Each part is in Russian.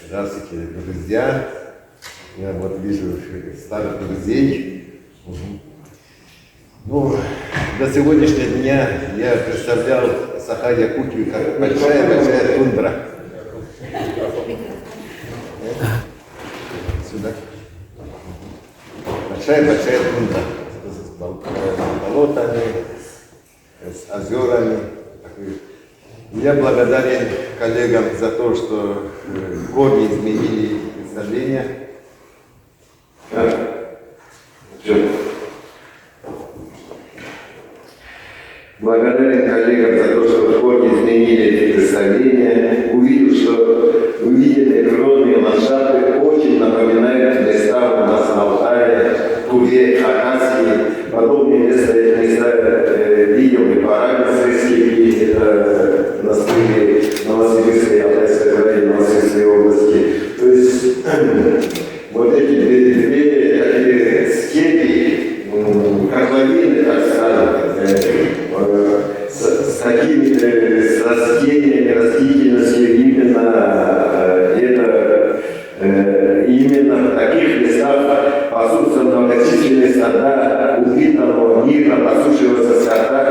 Здравствуйте, друзья. Я вот вижу старых друзей. Ну, до сегодняшнего дня я представлял Саха-Якутию как большая тундра. Сюда. Большая тундра. С болотами, с озерами. Я благодарен коллегам за то, что корни изменили представление. Благодарен коллегам за то, что корни изменили эти представления. Увидел, что увиденные природные ландшафты очень напоминают места у нас на Алтае, Туве, Хакасии. Подобные места видел и по Арабинской и на стыке Новосибирской, Алтайской крае, Новосибирской области. То есть вот эти две степи, как лавины, так скажем, с какими-то растениями, растительностью именно в таких местах пасутся многочисленные стада упитанного мира, пасущегося скота,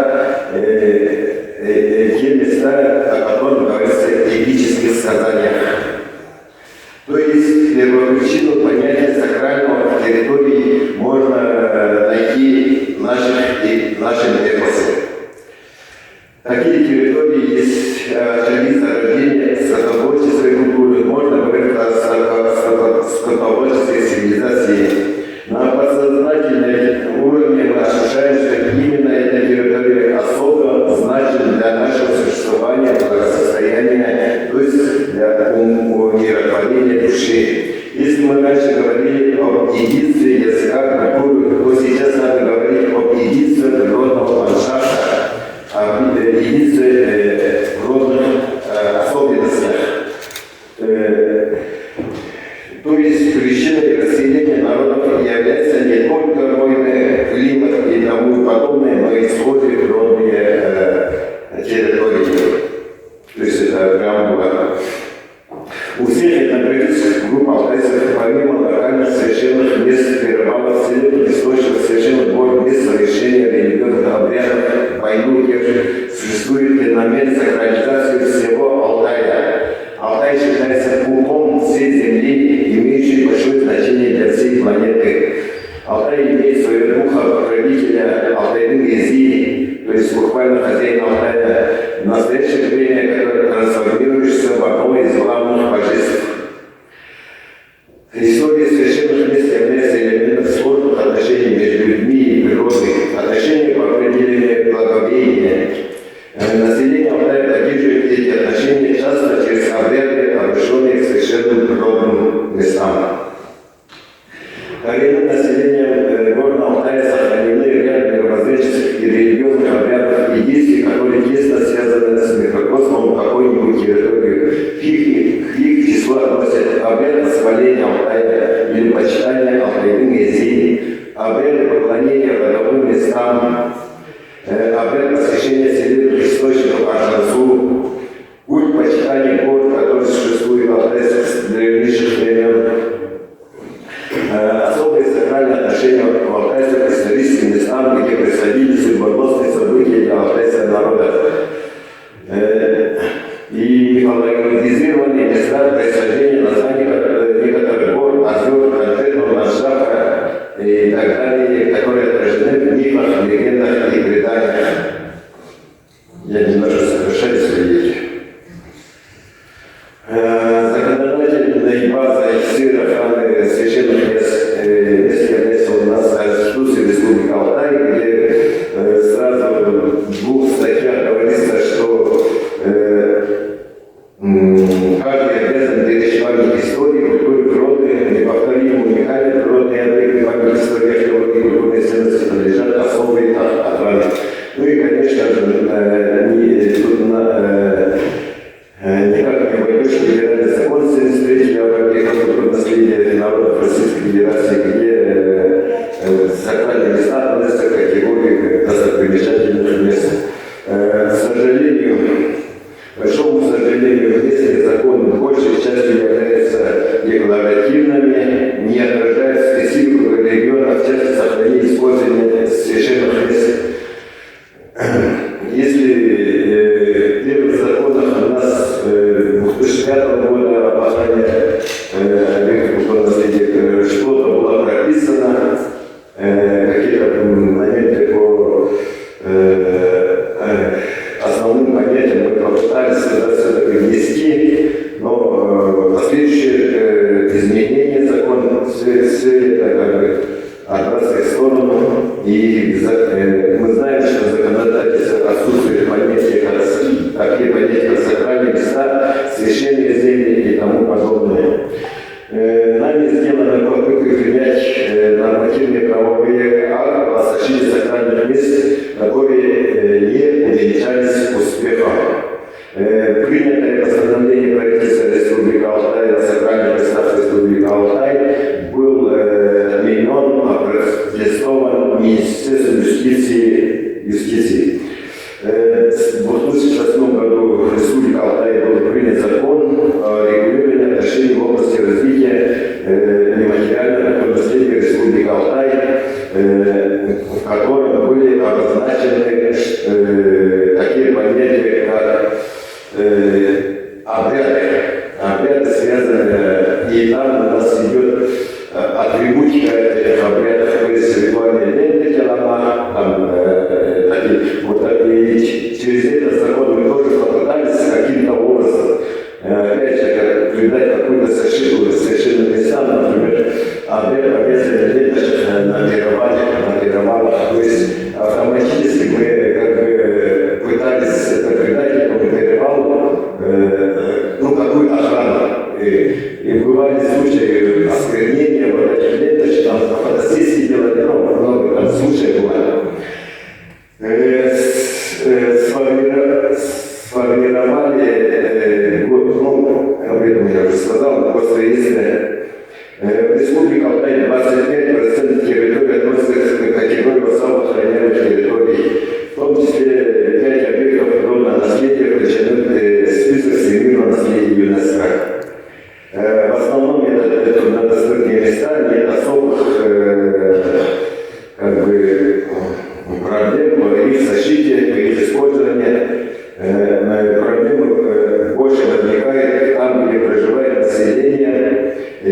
те места, о которых говорится в эпических сказаниях. То есть первопричину понятия сакрального в территории можно найти в нашем эпосе. Такие территории есть очаги зарождения скотоводческой культуры, можно говорить о скотоводческой цивилизации. На подсознательном уровне мы ощущаем, что именно эта территория особо значит для нашего существования, благосостояния, то есть для умиротворения души. Если мы раньше говорили об единстве языка, культуры, то сейчас надо говорить об единстве природного ландшафта, о единстве природных особенностях. То есть причиной расселения народов является не только войны, климат и тому подобное, но и сходы природные территории. То есть это прям было. У всех этнографических групп алтайцев, помимо локальных священных мест перевалов, следует источник священных бог без совершения религиозных обрядов, войну, существует феномен сакрализации всего Алтая. Алтай считается пупом всей Земли, имеющий большое значение для всей планеты. Алтай имеет своего духа, покровителя Алтайны-Гези, то есть буквально хозяин Алтая, в настоящее время, который трансформируешься в одно из главных божеств. История священных мест является элементом сложных отношений между людьми и природой, отношения по определению благовения. Население Алтая поддерживает эти отношения часто через обряды, обращенные к священным природным местам. Коренным населением города Алтая сохранены ряд мировоззренческих и религиозных обрядов и действий, которые тесно связаны с микрокосмом какой-нибудь территории. К их числу относят обряд восхваления Алтая или почитания Алтайны-Гези, обряды поклонения родовым местам, обряд посвящения селебных источников Аршансу, культ почитания гор, который существует в Алтае с древнейших времен. Особое сакральное отношение к алтайцам к историческим местам, где происходили судьбоносные события для алтайского народа. И мифологизированные места происхождения названий некоторых гор, озер, конкретного ландшафта и так далее, которые отражены в мифах, легендах и преданиях. Я немножко совершаю свои вещи. Законодательной базой всей охраны священных мест является у нас Конституция Республики Алтай, где сразу в двух статьях говорится, что каждый обязан беречь память истории, культуры, природы, неповторимые, уникальные природные объекты, память истории, археологии, культурные ценности подлежат особой охране. Ну и, конечно же, законы большей частью являются декларативными, не отражают специфику региона в части сохранения использования священных мест. Если в первых законах у нас 2005 года опасания объектов культурного наследия что-то было прописано, какие-то моменты по основным понятиям мы попытались все-таки внести, но последующие изменения закона все это как бы отбрасывает в сторону, и мы знаем, что в законодательстве отсутствует понятие, такие понятия, как сакральные места, священные земли и тому подобное. Нами сделана попытка принять нормативные правовые акты о защите сакральных мест, которые не увенчались успехом. Принятое постановление правительства Республики Алтай о сакральных местах Республики Алтай был отменен, опротестован Министерством юстиции. В 2008 году в Республике Алтай был принят закон о регулировании отношений в области развития нематериального наследия Республики Алтай, в котором были обозначены такие понятия, как обряды связанные, и там у нас идет атрибутика этих обрядов, то есть ритуальные ленты телома, и через этот закон мы тоже попытались каким-то образом, опять же, придать какую-то совершенную местам, например, обряд повесили ленточек на пировалах, то есть автоматически мы как бы пытались это придать этому пировалу какую-то охрану. И бывали случаи осквернения вот этих ленточек, там фотосессии делали, много там случаев бывает. Сформировали, об этом я уже сказал, государственное. В Республике Алтай 25% территории относятся к категории особо охраняемых территорий, в том числе 5 объектов природного наследия включены в список всемирного наследия ЮНЕСКО. В основном это труднодоступные места, нет особых проблем по их защите, по их использованию. Проблемы больше возникают там, где проживает население, и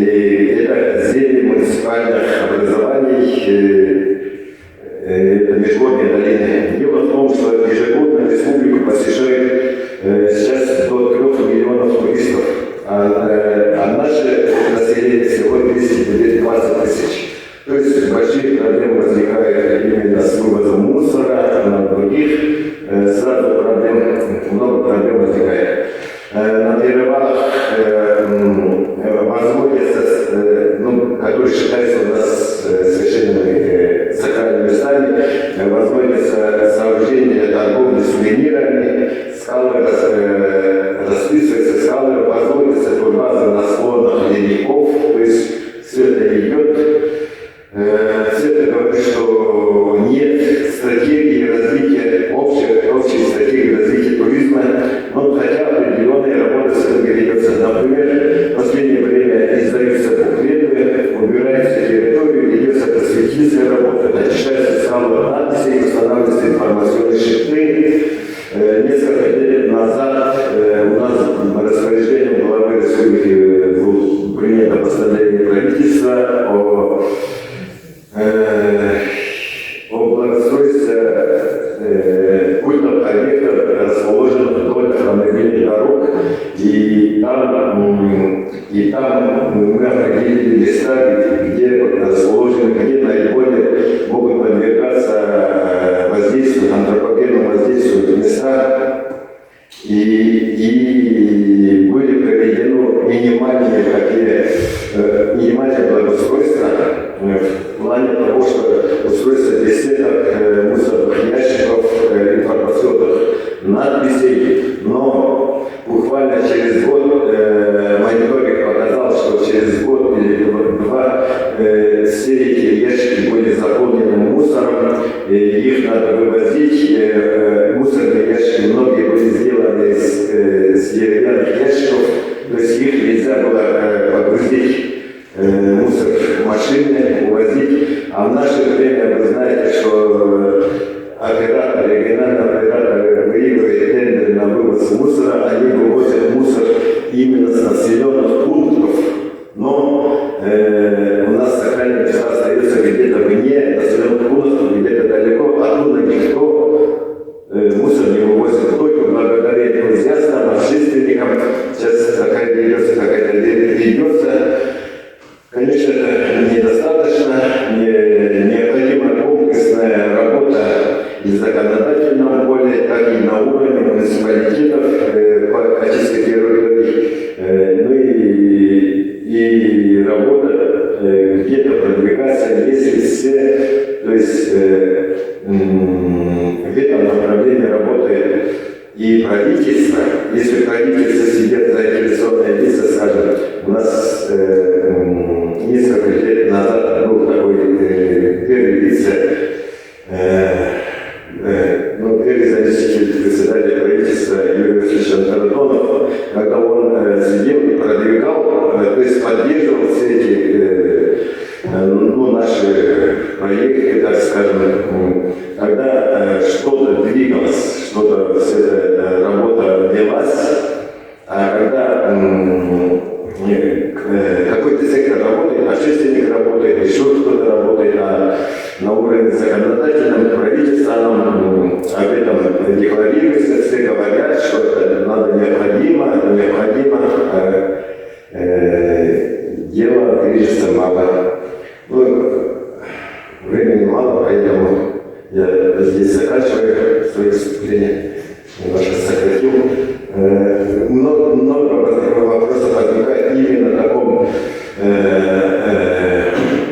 это земли муниципальных образований, это межгорные долины. Дело в том, что ежегодно республику посещает сейчас до 3 миллионов туристов, а наше население всего 220 тысяч. То есть большие проблемы возникают именно с вывозом мусора, на других сразу много проблем возникает. На перевалах возводятся, которые считаются у нас священными сакральными местами, возводятся сооружения торговли сувенирами, скалы расписываются, скалы возводятся турбазы на склонах ледников, то есть все это идет. Все это говорит, что нет стратегии развития, общей стратегии развития туризма, но хотя определенные работы с этим ведется. Например, в последнее время издаются буклеты, убираются территорию, ведется просветительская работа, очищаются скалы надписи, устанавливаются информационные щиты. Несколько лет назад у нас в распоряжении главы республики было принято постановление правительства о благоустройстве культовых объектов, расположенных вдоль автомобильных дорог, и там мы определили места, где расположены, где наиболее могут подвергаться воздействию, антропогенному воздействию места, и были проведены минимальные благоустройства в плане того, что устройство беседок, мусорных ящиков, информационных надписей, но буквально через год мониторинг показал, что через год или два все эти ящики были заполнены мусором, и их надо вывозить. Мусорные ящики многие были сделаны из деревянных ящиков, То есть их нельзя было погрузить мусор в машины, увозить. А в наше время вы знаете, что региональные операторы выигрывают тендер на вывоз мусора, они вывозят мусор именно с населенных пунктов. Но у нас сакральные места остаются где-то вне населенных пунктов, где-то далеко, оттуда никто мусор не вывозит. Только благодаря энтузиастам, общественникам, сейчас такая ведется, какая-то ведется. Конечно, это недостаточно, необходима комплексная работа и в законодательном поле, так и на уровне муниципалитетов по очистке территорий, ну и работа где-то продвигаться, если все, то есть в этом направлении работает и правительство. Если правительство сидят заинтересованные лица, скажем, у нас несколько лет назад был такой первый первый заместитель председателя правительства Юрий Васильевич Антонов, когда он сидел и продвигал, то есть поддерживал все эти наши проекты, так скажем, когда что-то двигалось, что-то вся эта работа велась, а когда какой-то сектор работает, общественник работает, еще кто-то работает, а на уровне законодательном правительственном об этом декларируется, все говорят, что это надо необходимо, дело движется мало. Времени мало, поэтому я здесь заканчиваю свое выступление, немножко сократил. Много вопросов возникает именно в таком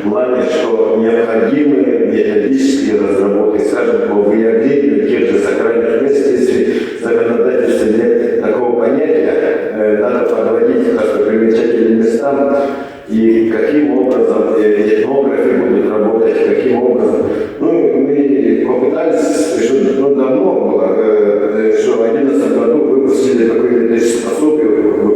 плане, что необходимы методические разработки, скажем, по выявлению тех же сакральных мест, если в законодательстве нет такого понятия, надо подводить к достопримечательным местам, и каким образом этнографы будут работать, каким образом. Мы попытались, еще давно было, что в 2011 году выпустили такое методическое пособие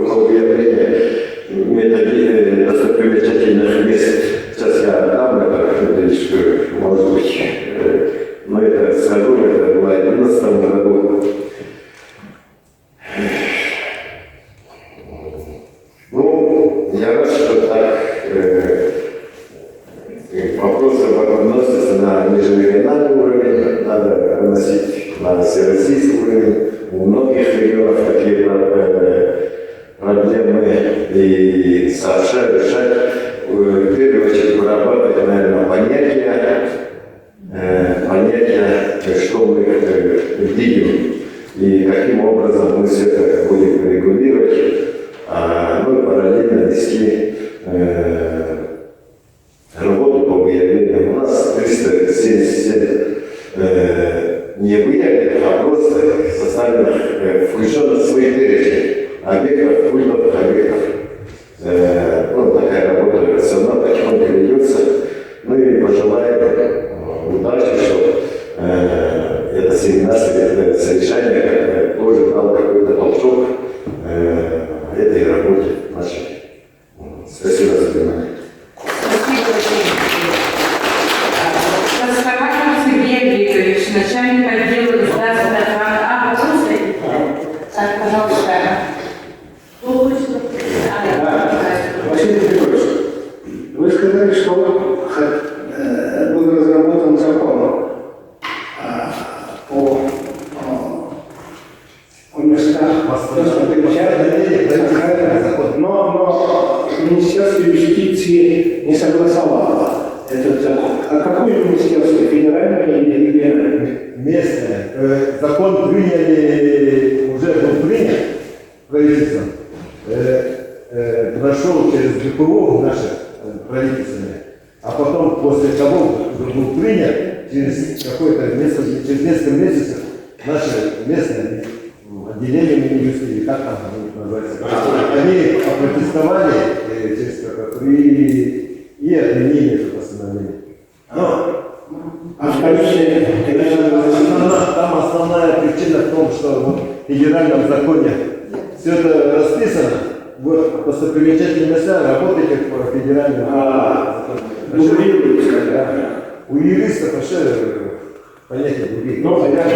по выявлению достопримечательных мест. Сейчас я отдам это методическую, может быть, но это с году, это было в 2011 году. Я рад, что так вопросы относятся на межрегиональный уровень, надо выносить на всероссийский уровень. У многих регионов такие проблемы и сообщать, решать. В первую очередь вырабатывать, наверное, понятия, что мы видим и каким образом мы все это будем регулировать. И параллельно вести работу по выявлению. У нас 377 не выявленных, а просто составленных, включенных в свой перечень объектов, культов, объектов. Такая работа все равно потихоньку ведется. И пожелаем удачи, что это семинарское совещание тоже дал какой-то толчок этой работе нашей. Спасибо за внимание. Спасибо. Сергей Викторович, начальник отдела государственного права. Пожалуйста. Василий Петрович, вы сказали, что был разработан закон о местах но Министерство юстиции не согласовало этот закон. А какое министерство? Федеральное или региональное? Местное. Закон приняли, уже был принят правительством. Прошел через ГПО наше правительственное, а потом после того, как был принят, через несколько месяцев наше местное отделение Минюста, как там называется, они опротестовали и отменили это постановление. Там основная причина в том, что в федеральном законе все это расписано, вот достопримечательные места работаете по федеральному. Дублируется, да. У юристов вообще понятие другие. Ну, понятно.